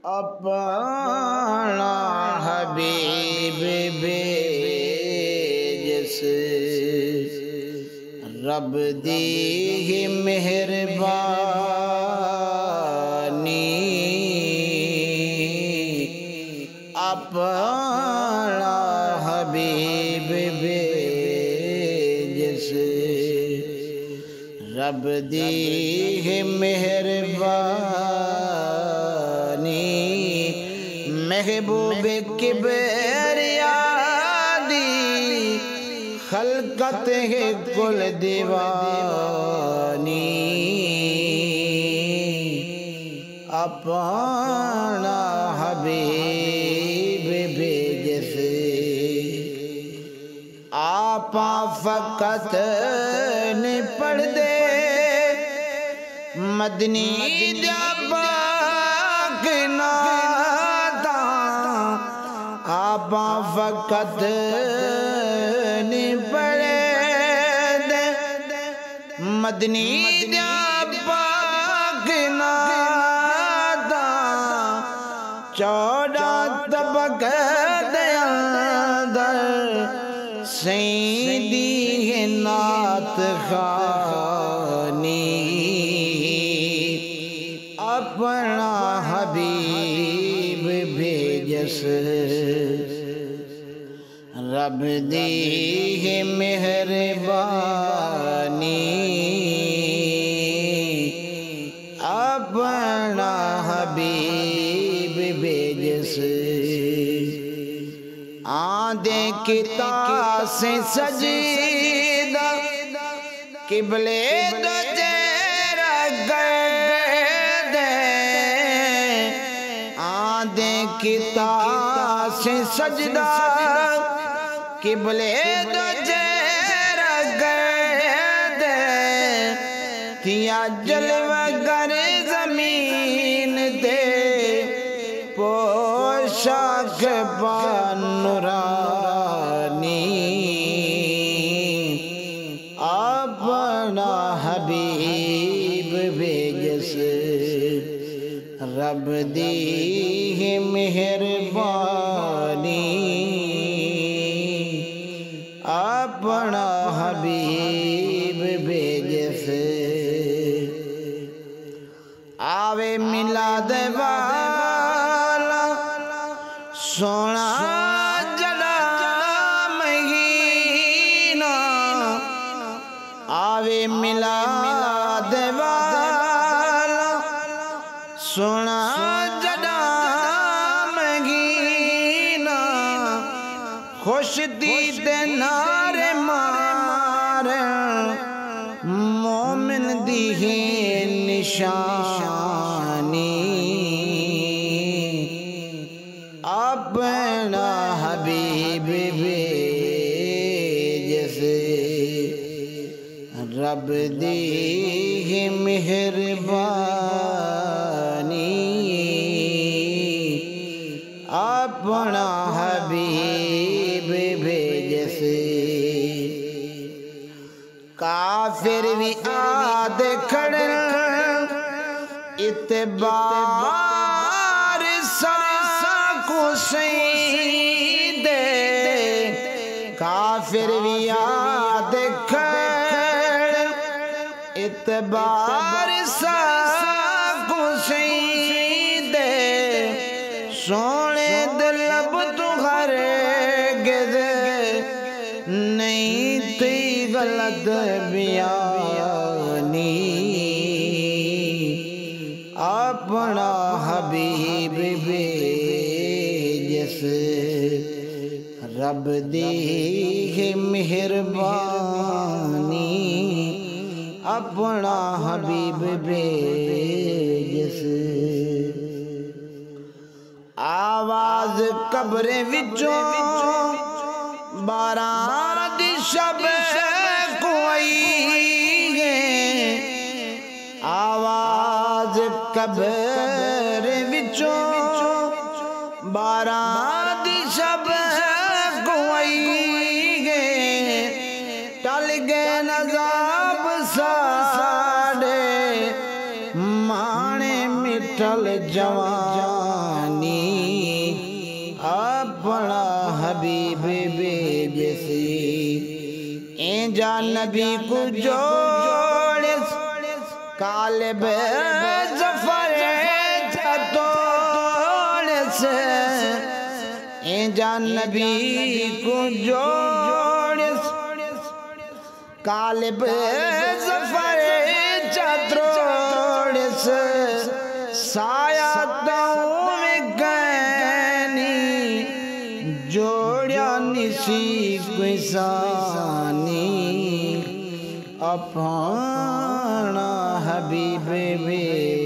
اپنا حبیب بھیجس رب دی مہربانی اپنا حبیب بھیجس رب دی مہربانی محبوب کبریا دی خلقت ہے کل دیوانی اپنا حبیب بھیجس آپا فقط نے پڑھ دے مدنی دیا پاک ناتا آپا فقط نے پڑھ دے مدنی دیا پاک ناتا چودہ طبقہ دے اندر سیدی ہے نعت خوانی اپنا حبیب بھیجس رب دی ہے مہربانی اپنا حبیب بھیجس آندے کتاب سے سجدہ قبلے دو تیرا گرد آندے کتاب سے سجدہ قبلے دو تیرا گرد تیا جلوہ گر زمین دے پوشاک بانورانی اپنا حبیب بھیجس رب دی مہربانی اپنا حبیب بھیجس آوے میلاد والا سونا جڑا مہینہ آوے میلاد والا سونا جڑا مہینہ خوش دید نار مار مومن دی ہے نشانی اپنا حبیب بھیجس رب دی مہربانی اپنا حبیب بھیجس کافر بھی آد کھڑن اتبار کو سید کافر بھی یاد کر اتبار کو سید سونے دلب تو ہرگز نہیں تھی غلط بیانی اپنا حبیب بھیجس رب دی مہربانی اپنا حبیب بھیجس آواز قبر وچوں باران دی شب کوئی گے آواز قبر وچوں باران دی شب کوئی گے ٹل گئے نظاب ساڑے مانے مٹل جو جوانی اپنا حبیب بے جسی این جان نبی کو جوڑس قالب ظفر توڑس این جان نبی کو جوڑس قالب ظفر توڑس سایہ داؤں میں گینی جوڑیا نسی کوئی سانی اپنا حبیب بے